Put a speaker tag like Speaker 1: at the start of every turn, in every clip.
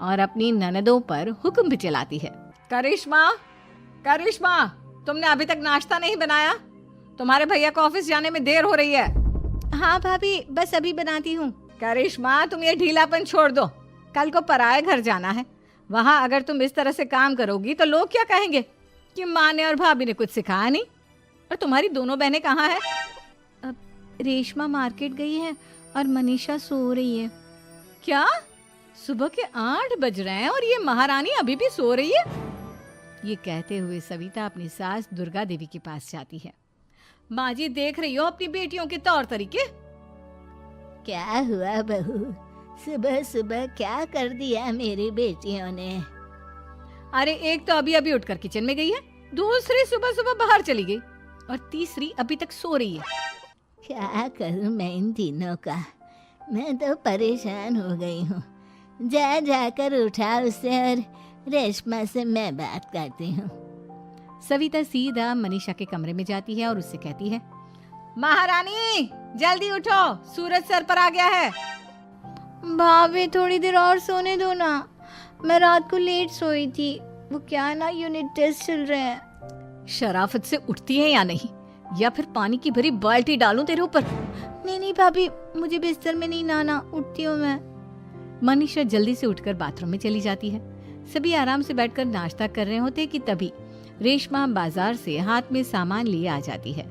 Speaker 1: और अपनी ननदों पर हुक्म भी चलाती है। करिश्मा, करिश्मा, तुमने अभी तक नाश्ता नहीं बनाया? तुम्हारे भैया को ऑफिस जाने में देर हो रही है।
Speaker 2: हाँ भाभी, बस अभी बनाती हूँ।
Speaker 1: करिश्मा, तुम ये ढीलापन छोड़ दो। कल को पराये घर जाना है। वहाँ अगर तुम इस तरह से काम करोगी तो लोग क्या कहेंगे कि माँ ने और भाभी ने कुछ सिखाया नहीं। और तुम्हारी दोनों बहनें कहाँ हैं?
Speaker 2: अब रेशमा मार्केट गई है और मनीषा सो रही है।
Speaker 1: क्या? सुबह के 8 बज रहे हैं और ये महारानी अभी भी सो रही है? ये कहते हुए सविता अपनी सास दुर्गा देवी के पास जाती है। माँ जी, देख रही हो अपनी बेटियों के तौर तरीके?
Speaker 2: क्या हुआ बहू, सुबह सुबह क्या कर दिया मेरी बेटियों ने?
Speaker 1: अरे एक तो अभी अभी उठकर किचन में गई है, दूसरी सुबह सुबह बाहर चली गई और तीसरी अभी तक सो रही है।
Speaker 2: क्या करूं मैं इन तीनों का, मैं तो परेशान हो गई हूँ। जा जाकर उठा उसे और रेशमा से मैं बात करती हूँ।
Speaker 1: सविता सीधा मनीषा के कमरे में जाती है और उससे कहती है, महारानी जल्दी उठो, सूरज सर पर आ गया है।
Speaker 2: भाभी थोड़ी देर और सोने दो ना, मैं रात को लेट सोई थी। वो क्या ना, यूनिट टेस्ट चल रहे हैं।
Speaker 1: शराफत से उठती है या नहीं, या फिर पानी की भरी बाल्टी डालूं तेरे ऊपर?
Speaker 2: नहीं नहीं भाभी, मुझे बिस्तर में नहीं नहाना, उठती हूँ मैं।
Speaker 1: मनीषा जल्दी से उठकर बाथरूम में चली जाती है। सभी आराम से बैठकर नाश्ता कर रहे होते कि तभी रेशमा बाजार से हाथ में सामान लिए आ जाती है।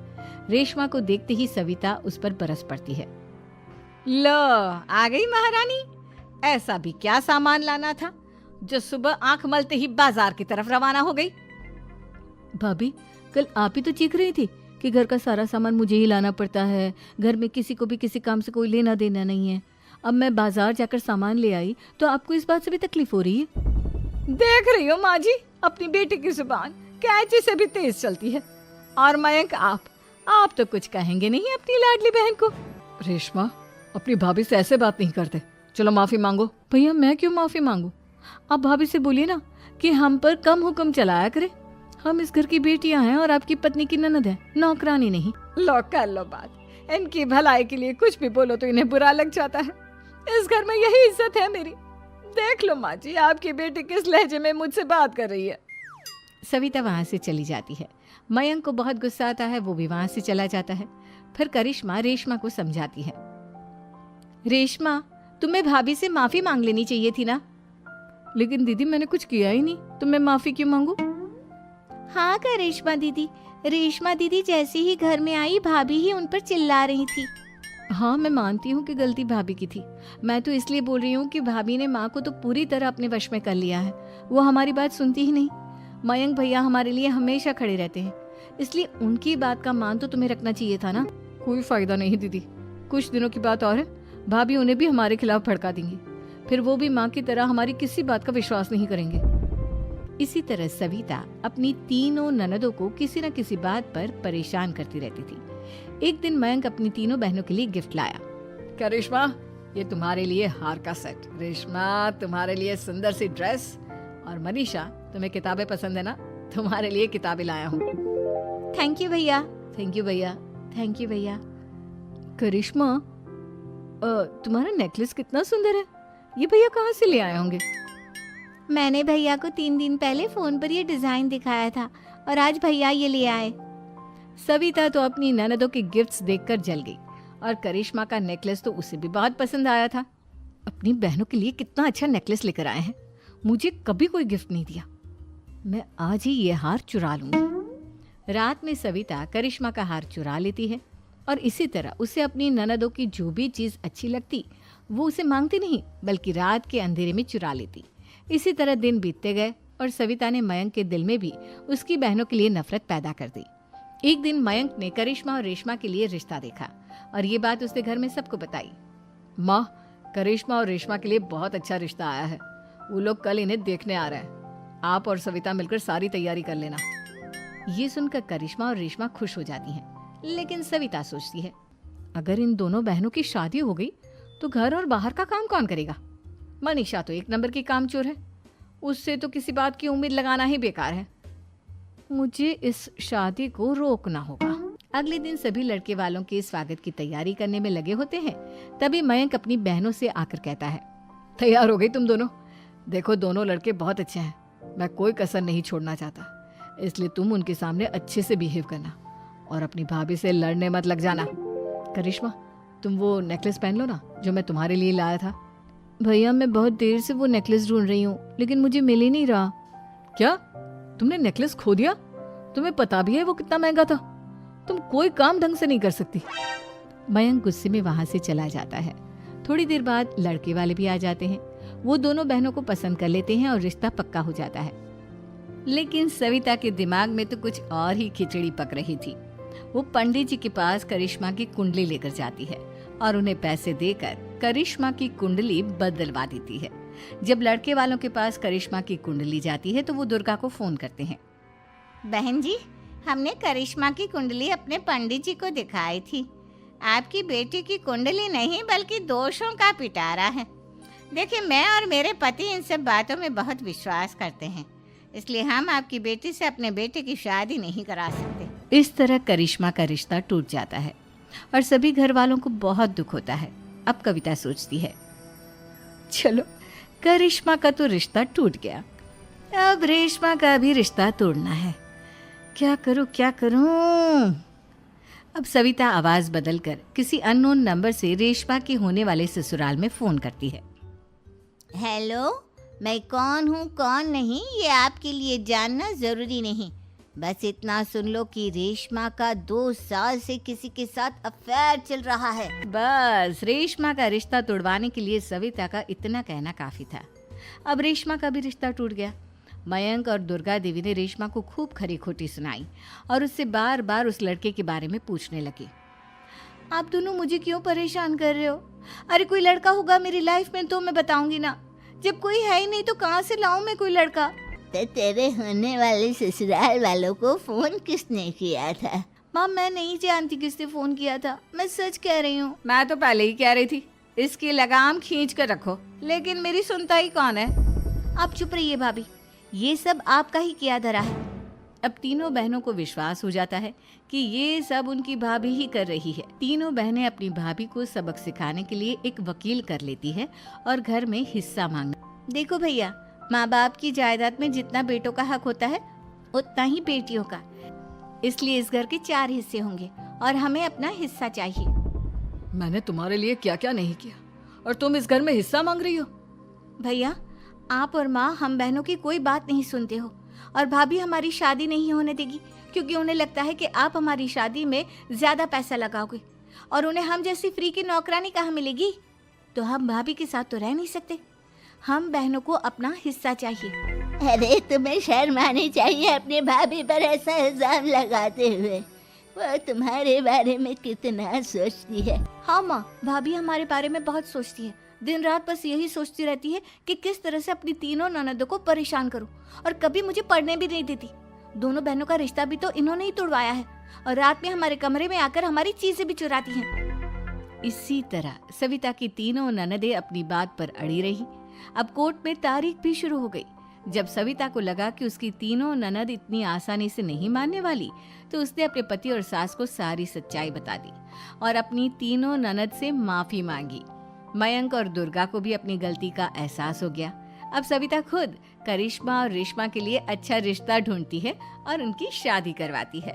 Speaker 1: रेशमा को देखते ही सविता उस पर बरस पड़ती है। लो, आ गई महारानी। ऐसा भी क्या सामान लाना था जो सुबह आंख मलते ही बाजार की तरफ रवाना हो गई?
Speaker 3: भाभी, कल आप ही तो चीख रही थी कि घर का सारा सामान मुझे ही लाना पड़ता है, घर में किसी को भी किसी काम से कोई लेना देना नहीं है। अब मैं बाजार जाकर सामान ले आई तो आपको इस बात से भी तकलीफ हो रही है?
Speaker 1: देख रही हो माँ जी, अपनी बेटी की जुबान कैंची से भी तेज चलती है। और मयंक, आप तो कुछ कहेंगे नहीं अपनी लाडली बहन को?
Speaker 3: रेशमा, अपनी भाभी से ऐसे बात नहीं करते। चलो माफी मांगो। भैया, मैं क्यों माफी मांगू? आप भाभी से बोलिए ना कि हम पर कम हुक्म चलाया करे। हम इस घर की बेटियां हैं और आपकी पत्नी की ननद है, नौकरानी नहीं।
Speaker 1: लो कर लो बात। इनकी भलाई के लिए कुछ भी बोलो तो इन्हें बुरा लग जाता है। इस घर में यही इज्जत है मेरी। देख लो माँ जी, आपकी बेटी किस लहजे में मुझसे बात कर रही है। सविता वहां से चली जाती है। मयंक को बहुत गुस्सा आता है, वो भी वहां से चला जाता है। फिर करिश्मा रेशमा को समझाती है। रेशमा, तुम्हें भाभी से माफी मांग लेनी चाहिए थी ना।
Speaker 3: लेकिन दीदी, मैंने कुछ किया ही नहीं, तो मैं माफी क्यों मांगू?
Speaker 2: हाँ करिश्मा दीदी, रेशमा दीदी जैसे ही घर में आई, भाभी ही उन पर चिल्ला रही थी।
Speaker 3: हाँ, मैं मानती हूँ कि गलती भाभी की थी। मैं तो इसलिए बोल रही हूँ कि भाभी ने माँ को तो पूरी तरह अपने वश में कर लिया है। वो हमारी बात सुनती ही नहीं। मयंक भैया हमारे लिए हमेशा खड़े रहते हैं, इसलिए उनकी बात का मान तो तुम्हें रखना चाहिए था ना। कोई फायदा नहीं दीदी, कुछ दिनों की बात और है, भाभी उन्हें भी हमारे खिलाफ भड़का देंगी। फिर वो भी माँ की तरह हमारी किसी बात का विश्वास नहीं करेंगे।
Speaker 1: इसी तरह सविता अपनी तीनों ननदों को किसी न किसी बात पर परेशान करती रहती थी। एक दिन मयंक अपनी तीनों बहनों के लिए गिफ्ट लाया। क्या रेशमा, ये तुम्हारे लिए हार का सेट। रेशमा, तुम्हारे लिए सुंदर सी ड्रेस। और मनीषा, तुम्हें किताबें पसंद है ना, तुम्हारे लिए किताबें लाया हूँ।
Speaker 2: थैंक यू भैया।
Speaker 1: थैंक यू भैया।
Speaker 2: थैंक यू भैया।
Speaker 3: करिश्मा, तुम्हारा नेकलेस कितना सुंदर है। ये भैया कहाँ से ले आए होंगे?
Speaker 2: मैंने भैया को 3 दिन पहले फोन पर ये डिजाइन दिखाया था और आज भैया ये ले आए।
Speaker 1: सविता तो अपनी ननदों के गिफ्ट्स देखकर जल गई और करिश्मा का नेकलेस तो उसे भी बहुत पसंद आया था। अपनी बहनों के लिए कितना अच्छा नेकलेस लेकर आए हैं, मुझे कभी कोई गिफ्ट नहीं दिया। मैं आज ही ये हार चुरा लूंगी। रात में सविता करिश्मा का हार चुरा लेती है और इसी तरह उसे अपनी ननदों की जो भी चीज अच्छी लगती वो उसे मांगती नहीं, बल्कि रात के अंधेरे में चुरा लेती। इसी तरह दिन बीतते गए और सविता ने मयंक के दिल में भी उसकी बहनों के लिए नफरत पैदा कर दी। एक दिन मयंक ने करिश्मा और रेशमा के लिए रिश्ता देखा और ये बात उसने घर में सबको बताई। माँ, करिश्मा और रेशमा के लिए बहुत अच्छा रिश्ता आया है। वो लोग कल इन्हें देखने आ रहे हैं। आप और सविता मिलकर सारी तैयारी कर लेना। ये सुनकर करिश्मा और रेशमा खुश हो जाती हैं, लेकिन सविता सोचती है, अगर इन दोनों बहनों की शादी हो गई तो घर और बाहर का काम कौन करेगा? मनीषा तो 1 नंबर की कामचोर है, उससे तो किसी बात की उम्मीद लगाना ही बेकार है। मुझे इस शादी को रोकना होगा। अगले दिन सभी लड़के वालों के स्वागत की तैयारी करने में लगे होते हैं। तभी मयंक अपनी बहनों से आकर कहता है, तैयार हो गई तुम दोनों? देखो दोनों लड़के बहुत अच्छे हैं, मैं कोई कसर नहीं छोड़ना चाहता, इसलिए तुम उनके सामने अच्छे से बिहेव करना और अपनी भाभी से लड़ने मत लग जाना। करिश्मा, तुम वो नेकलेस पहन लो ना जो मैं तुम्हारे लिए लाया था।
Speaker 3: भैया मैं बहुत देर से वो नेकलेस ढूंढ रही हूँ लेकिन मुझे मिल ही नहीं रहा।
Speaker 1: क्या तुमने नेकलेस खो दिया? तुम्हें पता भी है वो कितना महंगा था? तुम कोई काम ढंग से नहीं कर सकती।
Speaker 3: मयंक गुस्से में वहां से चला जाता है। थोड़ी देर बाद लड़के वाले भी आ जाते हैं। वो दोनों बहनों को पसंद कर लेते हैं और रिश्ता पक्का हो जाता है। लेकिन सविता के दिमाग में तो कुछ और ही खिचड़ी पक रही थी। वो पंडित जी के पास करिश्मा की कुंडली लेकर जाती है और उन्हें पैसे देकर करिश्मा की कुंडली बदलवा देती है। जब लड़के वालों के पास करिश्मा की कुंडली जाती है तो वो दुर्गा को फोन करते हैं।
Speaker 2: बहन जी, हमने करिश्मा की कुंडली अपने पंडित जी को दिखाई थी। आपकी बेटी की कुंडली नहीं बल्कि दोषों का पिटारा है। देखिए, मैं और मेरे पति इन सब बातों में बहुत विश्वास करते हैं, इसलिए हम आपकी बेटी से अपने बेटे की शादी नहीं करा सकते।
Speaker 3: इस तरह करिश्मा का रिश्ता टूट जाता है और सभी घर वालों को बहुत दुख होता है। अब कविता सोचती है, चलो करिश्मा का तो रिश्ता टूट गया, अब रेशमा का भी रिश्ता तोड़ना है। क्या करूं? अब सविता आवाज बदलकर किसी अननोन नंबर से रेशमा के होने वाले ससुराल में फोन करती है।
Speaker 2: हेलो, मैं कौन हूँ कौन नहीं ये आपके लिए जानना ज़रूरी नहीं, बस इतना सुन लो कि रेशमा का 2 साल से किसी के साथ अफेयर चल रहा है।
Speaker 3: बस रेशमा का रिश्ता तोड़वाने के लिए सविता का इतना कहना काफी था। अब रेशमा का भी रिश्ता टूट गया। मयंक और दुर्गा देवी ने रेशमा को खूब खरी खोटी सुनाई और उससे बार बार उस लड़के के बारे में पूछने लगी। आप दोनों मुझे क्यों परेशान कर रहे हो? अरे कोई लड़का होगा मेरी लाइफ में तो मैं बताऊंगी ना, जब कोई है ही नहीं तो कहाँ से लाऊं मैं कोई लड़का?
Speaker 2: तो तेरे होने वाले ससुराल वालों को फोन किसने किया था?
Speaker 3: माँ मैं नहीं जानती किसने फोन किया था, मैं सच कह रही हूँ।
Speaker 1: मैं तो पहले ही कह रही थी इसकी लगाम खींच कर रखो, लेकिन मेरी सुनता ही कौन है।
Speaker 3: आप चुप रहिए भाभी, ये सब आपका ही किया धरा है। अब तीनों बहनों को विश्वास हो जाता है कि ये सब उनकी भाभी ही कर रही है। तीनों बहनें अपनी भाभी को सबक सिखाने के लिए एक वकील कर लेती है और घर में हिस्सा मांगना। देखो भैया, माँ बाप की जायदाद में जितना बेटों का हक होता है उतना ही बेटियों का, इसलिए इस घर के 4 हिस्से होंगे और हमें अपना हिस्सा चाहिए।
Speaker 1: मैंने तुम्हारे लिए क्या क्या नहीं किया और तुम इस घर में हिस्सा मांग रही हो?
Speaker 3: भैया, आप और माँ हम बहनों की कोई बात नहीं सुनते हो और भाभी हमारी शादी नहीं होने देगी क्योंकि उन्हें लगता है कि आप हमारी शादी में ज्यादा पैसा लगाओगे और उन्हें हम जैसी फ्री की नौकरानी कहाँ मिलेगी। तो हम भाभी के साथ तो रह नहीं सकते, हम बहनों को अपना हिस्सा चाहिए।
Speaker 2: अरे तुम्हें शर्म आनी चाहिए अपने भाभी पर ऐसा इल्जाम लगाते हुए। वो तुम्हारे बारे में कितना सोचती है।
Speaker 3: हाँ माँ, भाभी हमारे बारे में बहुत सोचती है, दिन रात बस यही सोचती रहती है कि किस तरह से अपनी तीनों ननदों को परेशान करूं और कभी मुझे पढ़ने भी नहीं देती। दोनों बहनों का रिश्ता भी तो इन्होंने ही तोड़वाया है और रात में हमारे कमरे में आकर हमारी चीजें भी चुराती हैं। इसी तरह सविता की तीनों ननदें अपनी बात पर अड़ी रही। अब कोर्ट में तारीख भी शुरू हो गई। जब सविता को लगा कि उसकी तीनों ननद इतनी आसानी से नहीं मानने वाली, तो उसने अपने पति और सास को सारी सच्चाई बता दी और अपनी तीनों ननद से माफी मांगी। मयंक और दुर्गा को भी अपनी गलती का एहसास हो गया। अब सविता खुद करिश्मा और रेशमा के लिए अच्छा रिश्ता ढूंढती है और उनकी शादी करवाती है।